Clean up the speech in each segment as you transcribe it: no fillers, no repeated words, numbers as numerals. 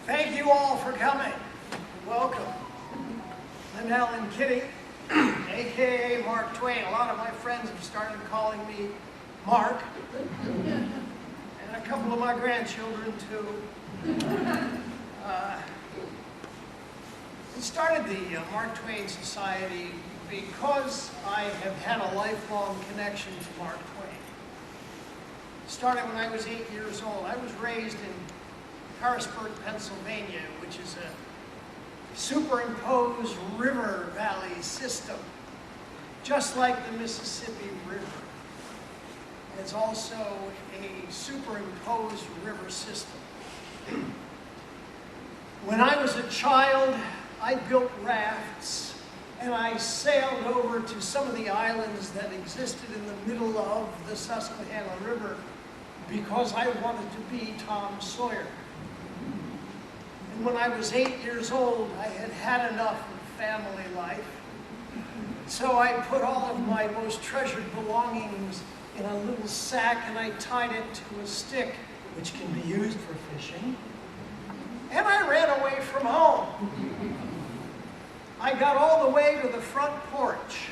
Thank you all for coming. Welcome. I'm Alan Kitty, aka Mark Twain. A lot of my friends have started calling me Mark, and a couple of my grandchildren too. We started the Mark Twain Society because I have had a lifelong connection to Mark Twain. Starting when I was 8 years old. I was raised in Harrisburg, Pennsylvania, which is a superimposed river valley system, just like the Mississippi River. It's also a superimposed river system. When I was a child, I built rafts and I sailed over to some of the islands that existed in the middle of the Susquehanna River because I wanted to be Tom Sawyer. And when I was 8 years old, I had had enough of family life. So I put all of my most treasured belongings in a little sack and I tied it to a stick, which can be used for fishing. And I ran away from home. I got all the way to the front porch.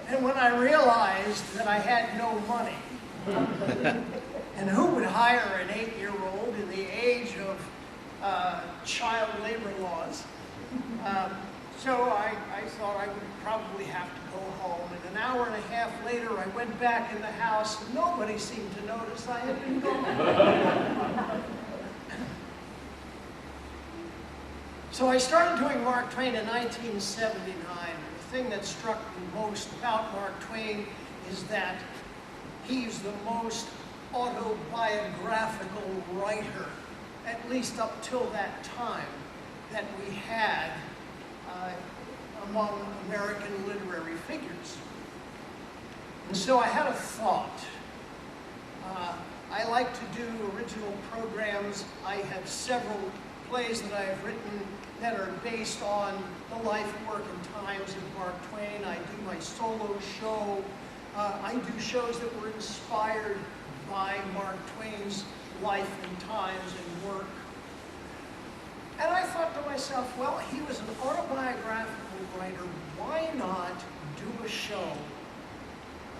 And when I realized that I had no money, and who would hire an 8-year-old in the age of child labor laws? So I thought I would probably have to go home. And an hour and a half later, I went back in the house, and nobody seemed to notice I had been gone. So I started doing Mark Twain in 1979. The thing that struck me most about Mark Twain is that he's the most autobiographical writer, at least up till that time, that we had among American literary figures. And so I had a thought. I like to do original programs. I have several plays that I have written that are based on the life, work, and times of Mark Twain. I do my solo show. I do shows that were inspired by Mark Twain's life and times and work. And I thought to myself, well, he was an autobiographical writer. Why not do a show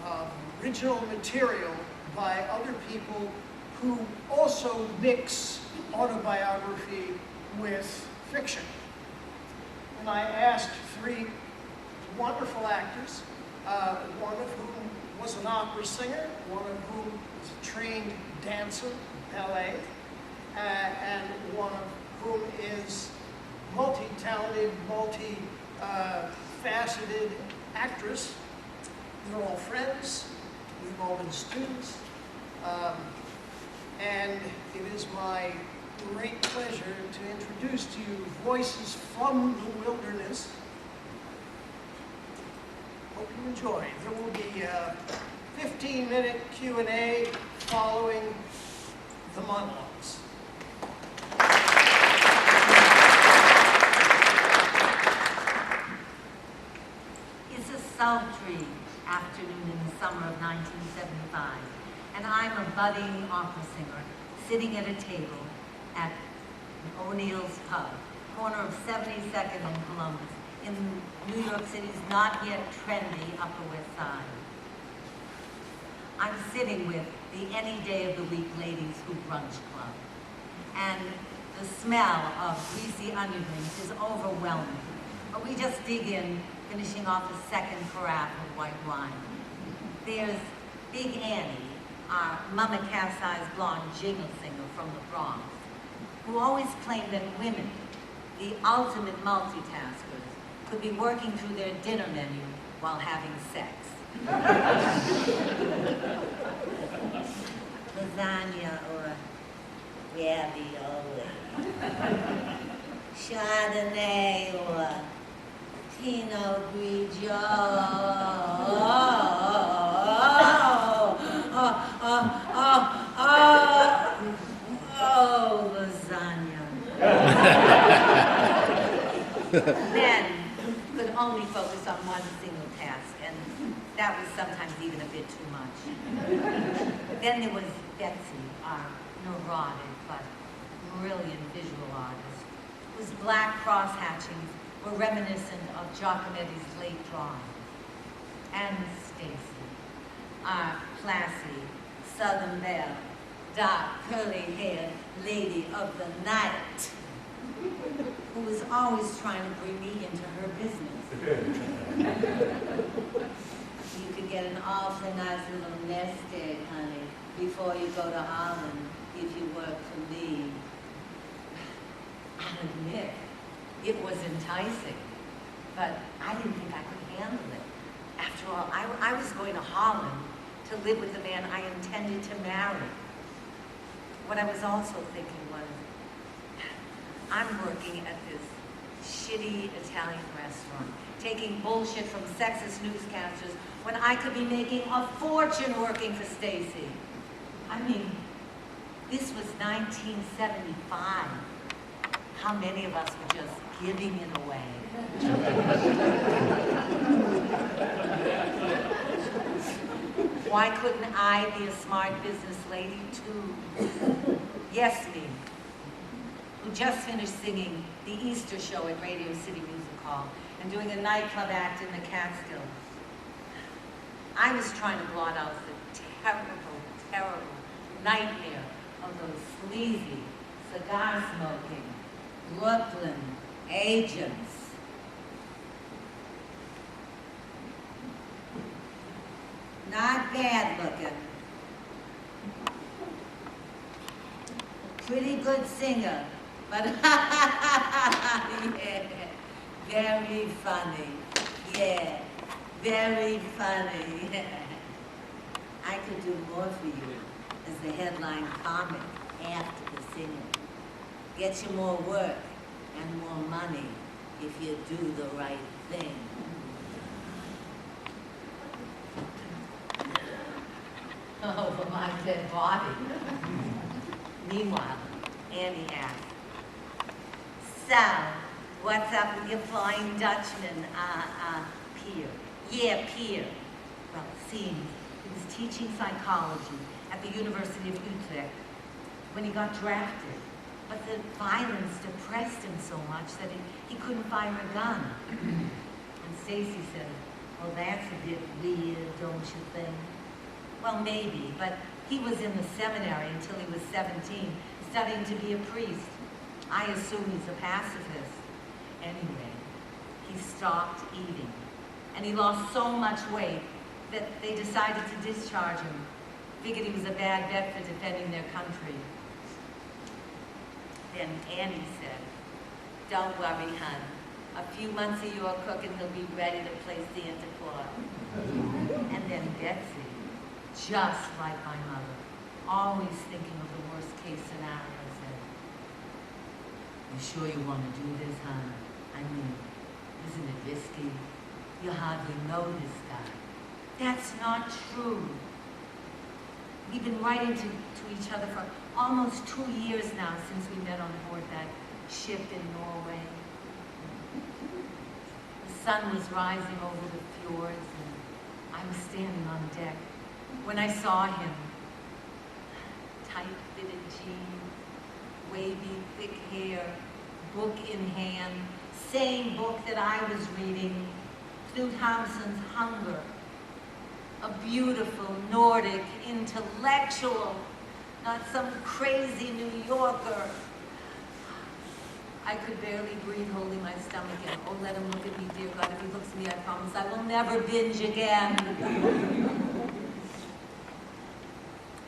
of original material by other people who also mix autobiography with fiction? And I asked 3 wonderful actors, one of whom was an opera singer, one of whom was a trained dancer, ballet, and one of whom is multi-talented, multi-faceted actress. They're all friends. We've all been students. And it is my great pleasure to introduce to you Voices from the Wilderness. Hope you enjoy. There will be a 15-minute Q&A following the monologues. It's a sultry afternoon in the summer of 1975, and I'm a budding opera singer sitting at a table at O'Neill's Pub, corner of 72nd and Columbus, in New York City's not yet trendy Upper West Side. I'm sitting with the Any Day of the Week Ladies Who Brunch Club, and the smell of greasy onion rings is overwhelming. But we just dig in, finishing off a second carafe of white wine. There's Big Annie, our Mama Cass-Eyes blonde jingle singer from the Bronx, who always claimed that women, the ultimate multitaskers, could be working through their dinner menu while having sex. Lasagna or ravioli. Chardonnay or Pinot Grigio. Oh, lasagna. Men could only focus on one single task, and that was sometimes even a bit too much. Then there was Betsy, our neurotic but brilliant visual artist, whose black cross-hatchings were reminiscent of Giacometti's late drawings. And Stacy, our classy Southern belle, dark, curly-haired lady of the night, who was always trying to bring me into her business. You could get an awfully nice little nest egg, honey, before you go to Holland, if you work for me. I'll admit, it was enticing, but I didn't think I could handle it. After all, I was going to Holland to live with the man I intended to marry. What I was also thinking was, I'm working at this shitty Italian restaurant, taking bullshit from sexist newscasters when I could be making a fortune working for Stacy. I mean, this was 1975. How many of us were just giving it away? Why couldn't I be a smart business lady too? Yes, me, who just finished singing the Easter show at Radio City Music Hall and doing a nightclub act in the Catskills. I was trying to blot out the terrible, terrible nightmare of those sleazy, cigar-smoking Brooklyn agents. Not bad looking. Pretty good singer, but yeah, very funny. Yeah, very funny. I could do more for you as the headline comic after the singing. Get you more work and more money if you do the right thing. Over my dead body. Meanwhile, Annie asked, "So, what's up with your Flying Dutchman, Peer?" "Yeah, Peer." Well, it seems he was teaching psychology at the University of Utrecht when he got drafted. But the violence depressed him so much that he couldn't fire a gun. And Stacy said, "Well, that's a bit weird, don't you think?" Well, maybe, but he was in the seminary until he was 17, studying to be a priest. I assume he's a pacifist. Anyway, he stopped eating, and he lost so much weight that they decided to discharge him. Figured he was a bad bet for defending their country. Then Annie said, "Don't worry, hon. A few months of your cooking, he'll be ready to play Santa Claus." And then Betsy, just like my mother, always thinking of the worst case scenario, said, "You sure you want to do this, hon? I mean, isn't it risky? You hardly know this guy." "That's not true. We've been writing to each other for almost 2 years now since we met on board that ship in Norway. The sun was rising over the fjords, and I was standing on deck when I saw him. Tight-fitted jeans, wavy, thick hair, book in hand, same book that I was reading, Knut Hamsun's Hunger. A beautiful, Nordic, intellectual, not some crazy New Yorker. I could barely breathe, holding my stomach in. Oh, let him look at me, dear God. If he looks at me, I promise I will never binge again."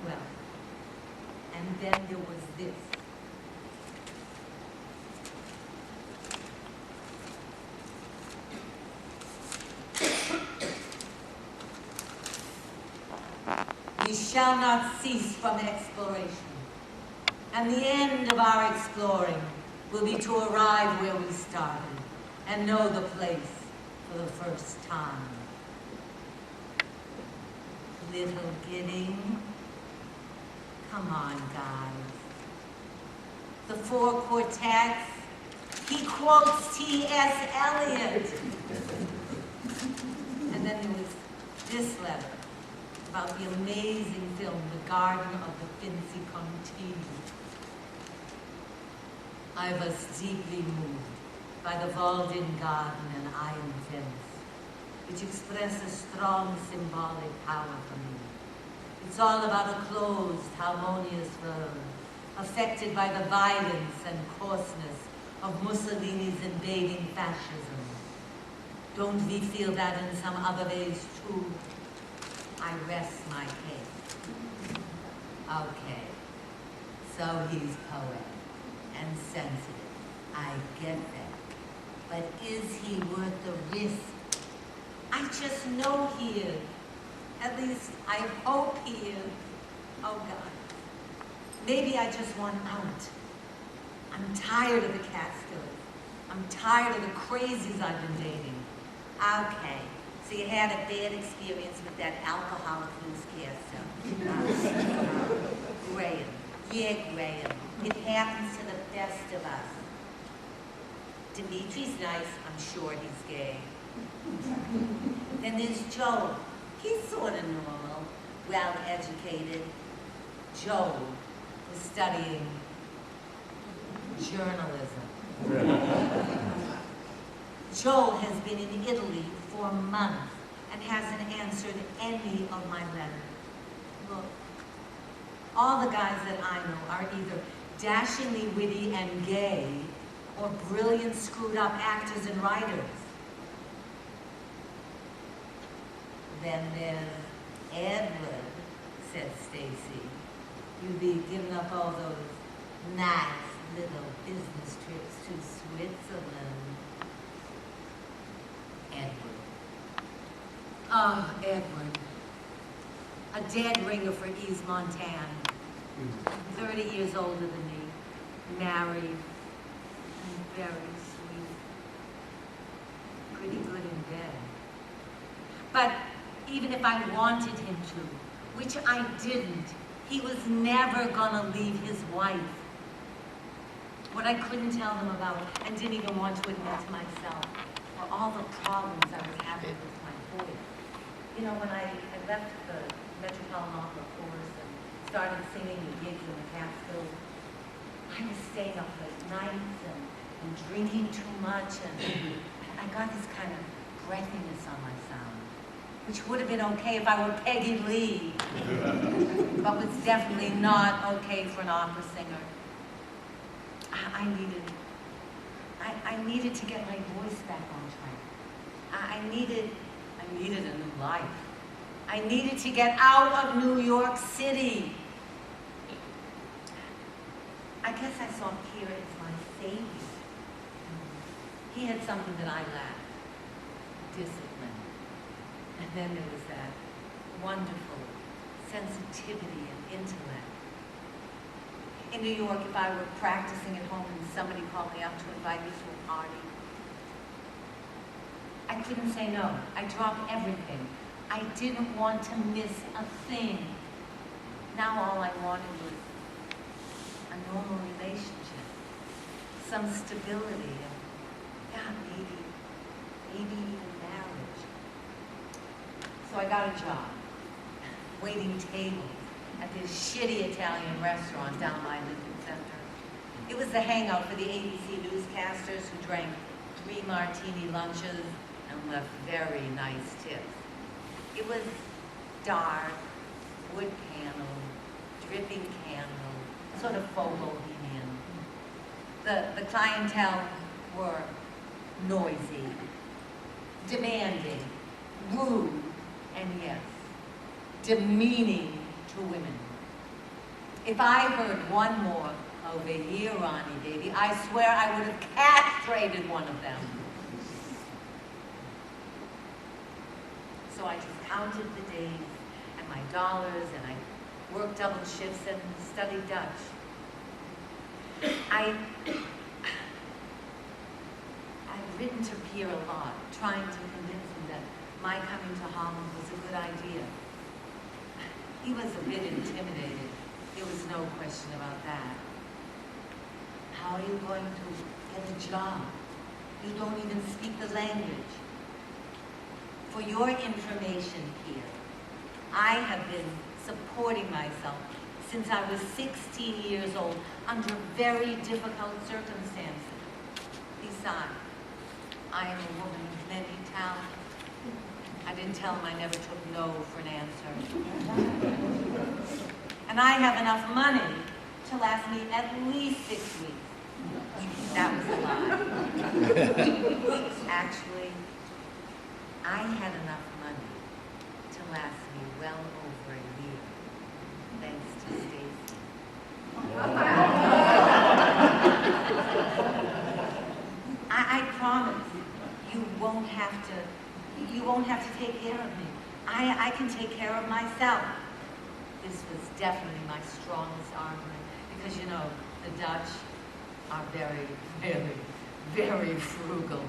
Well, and then there was this. "We shall not cease from exploration, and the end of our exploring will be to arrive where we started and know the place for the first time." Little Gidding, come on, guys. The Four Quartets, he quotes T.S. Eliot. And then there was this letter about the amazing film, The Garden of the Finzi Contini. I was deeply moved by the walled-in garden and iron fence, which express a strong symbolic power for me. It's all about a closed, harmonious world, affected by the violence and coarseness of Mussolini's invading fascism. Don't we feel that in some other ways too? I rest my case. Okay, so he's poetic and sensitive. I get that. But is he worth the risk? I just know he is. At least I hope he is. Oh God. Maybe I just want out. I'm tired of the Catskills. I'm tired of the crazies I've been dating. Okay, so you had a bad experience with that alcoholic newscaster. Graham. Yeah, Graham. It happens to the best of us. Dimitri's nice. I'm sure he's gay. Then there's Joe. He's sort of normal, well-educated. Joe is studying journalism. Joe has been in Italy for months and hasn't answered any of my letters. Look, all the guys that I know are either dashingly witty and gay or brilliant, screwed-up actors and writers. Then there's Edward, said Stacy. You'd be giving up all those nice little business trips to Switzerland. Edward. Oh, Edward. A dead ringer for East Montana. 30 years older than me. Married. And very sweet. Pretty good in bed. But even if I wanted him to, which I didn't, he was never gonna leave his wife. What I couldn't tell them about and didn't even want to admit to myself were all the problems I was having with my voice. You know, when I left the Metropolitan Opera course and started singing the gigs in the Catskills, I was staying up late nights and drinking too much, and I got this kind of breathiness on my sound, which would have been okay if I were Peggy Lee, but was definitely not okay for an opera singer. I needed to get my voice back on track. I needed a new life. I needed to get out of New York City. I guess I saw Pierre as my savior. He had something that I lacked, discipline. And then there was that wonderful sensitivity and intellect. In New York, if I were practicing at home and somebody called me up to invite me to a party, I couldn't say no. I dropped everything. I didn't want to miss a thing. Now all I wanted was a normal relationship, some stability, and yeah, maybe even marriage. So I got a job, waiting tables at this shitty Italian restaurant down by Lincoln Center. It was the hangout for the ABC newscasters who drank 3 martini lunches and left very nice tips. It was dark, wood panel, dripping candle, sort of faux bohemian. The clientele were noisy, demanding, rude, and yes, demeaning to women. If I heard one more over here, Ronnie, baby, I swear I would have castrated one of them. So I just counted the days and my dollars, and I worked double shifts and studied Dutch. I've written to Pierre a lot, trying to convince him that my coming to Holland was a good idea. He was a bit intimidated. There was no question about that. How are you going to get a job? You don't even speak the language. For your information, Pierre, I have been supporting myself since I was 16 years old, under very difficult circumstances. Besides, I am a woman of many talents. I didn't tell him I never took no for an answer. And I have enough money to last me at least 6 weeks. That was a lie. Actually, I had enough money to last me well over a year, thanks to Stacy. I promise you won't have to take care of me. I can take care of myself. This was definitely my strongest argument because, you know, the Dutch are very, very, very frugal.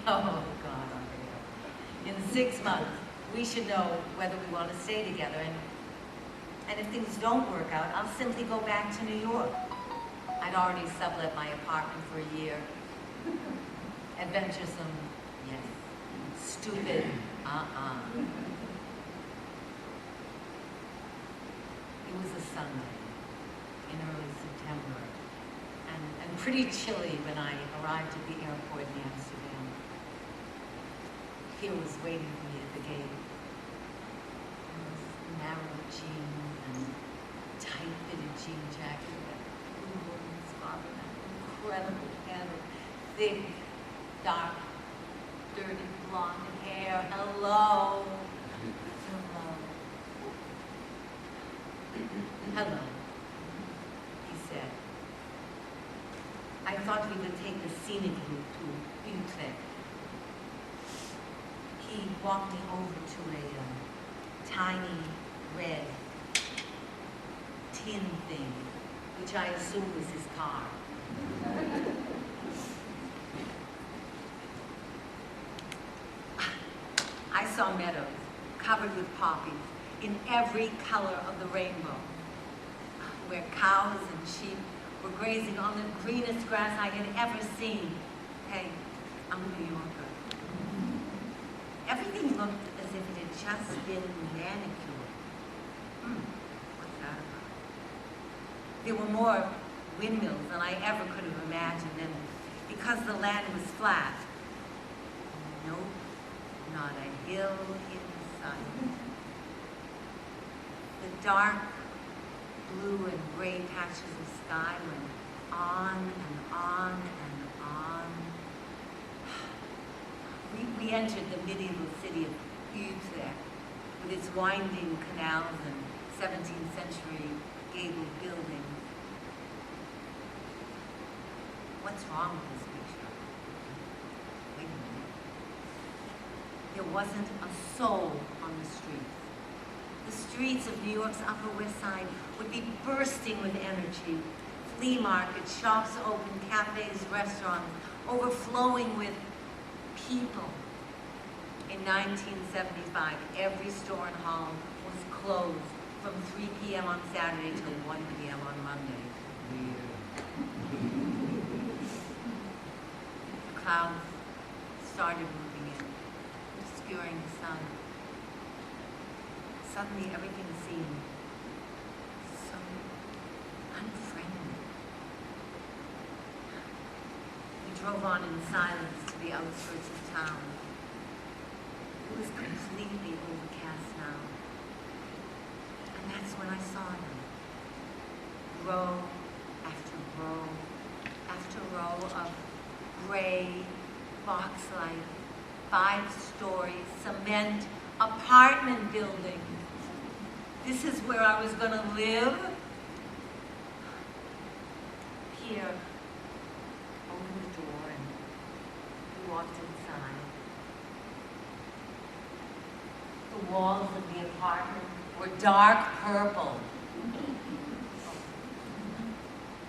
Oh, God, are they? In 6 months, we should know whether we want to stay together. And if things don't work out, I'll simply go back to New York. I'd already sublet my apartment for a year. Adventuresome, yes. Stupid, It was a Sunday in early September, and pretty chilly when I arrived at the airport in Amsterdam. Here was waiting for me at the gate. There was narrow jeans and tight-fitted jean jacket that blue woman's father, that incredible head of thick, dark, dirty blonde hair. Hello. Hello. Hello, he said. I thought we would take the scenic route to Utrecht. He walked me over to a tiny red tin thing, which I assumed was his car. I saw meadows covered with poppies in every color of the rainbow, where cows and sheep were grazing on the greenest grass I had ever seen. Hey, I'm a New Yorker. Everything looked as if it had just been manicured. What's that about? There were more windmills than I ever could have imagined, and because the land was flat, nope, not a hill in sight. The dark blue and gray patches of sky went on and on and on. We entered the medieval city of Utrecht with its winding canals and 17th century gabled buildings. What's wrong with this picture? Wait a minute. There wasn't a soul on the streets. The streets of New York's Upper West Side would be bursting with energy. Flea markets, shops open, cafes, restaurants, overflowing with people. In 1975, every store and hall was closed from 3 p.m. on Saturday till 1 p.m. on Monday. Weird. The clouds started moving in, obscuring the sun. Suddenly, everything seemed so unfriendly. We drove on in silence to the outskirts of town. It was completely overcast now. And that's when I saw them. Row after row after row of gray, box-like, 5-story, cement apartment buildings. This is where I was going to live. Pierre opened the door and we walked inside. The walls of the apartment were dark purple.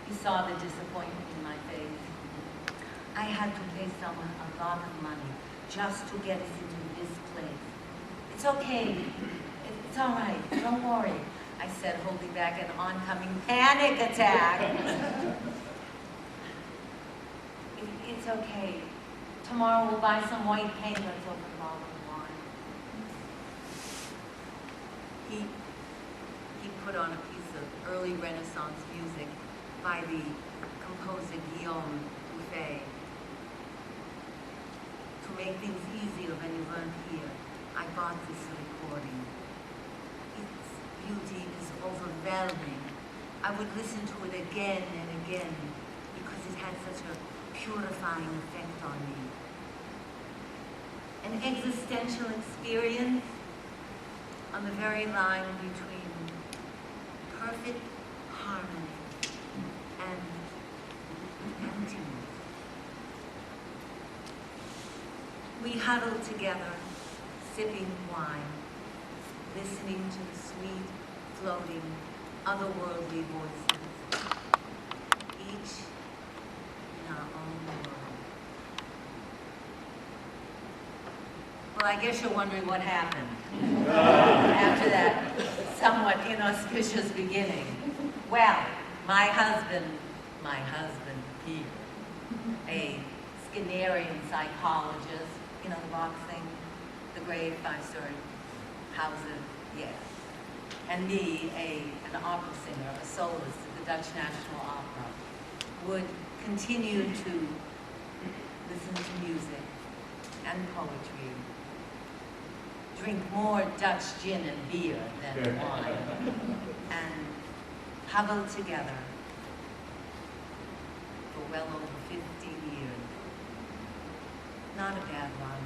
You saw the disappointment in my face. I had to pay someone a lot of money just to get us into this place. It's okay. It's all right. Don't worry, I said, holding back an oncoming panic attack. It's okay. Tomorrow we'll buy some white paint. Let's open bottle of wine. He put on a piece of early Renaissance music by the composer Guillaume Buffet. To make things easier when you weren't here, I bought this recording. Its beauty is overwhelming. I would listen to it again and again because it had such a purifying effect on me. An existential experience on the very line between perfect harmony and emptiness. We huddled together, sipping wine, listening to the sweet, floating, otherworldly voices, each in our own world. Well, I guess you're wondering what happened after that somewhat inauspicious beginning. Well, my husband, Peter, a Skinnerian psychologist, you know, the boxing, the great five-story houses, yes. And me, an opera singer, a soloist at the Dutch National Opera, would continue to listen to music and poetry, drink more Dutch gin and beer than wine, and huddle together for well over 50 years. Not a bad run.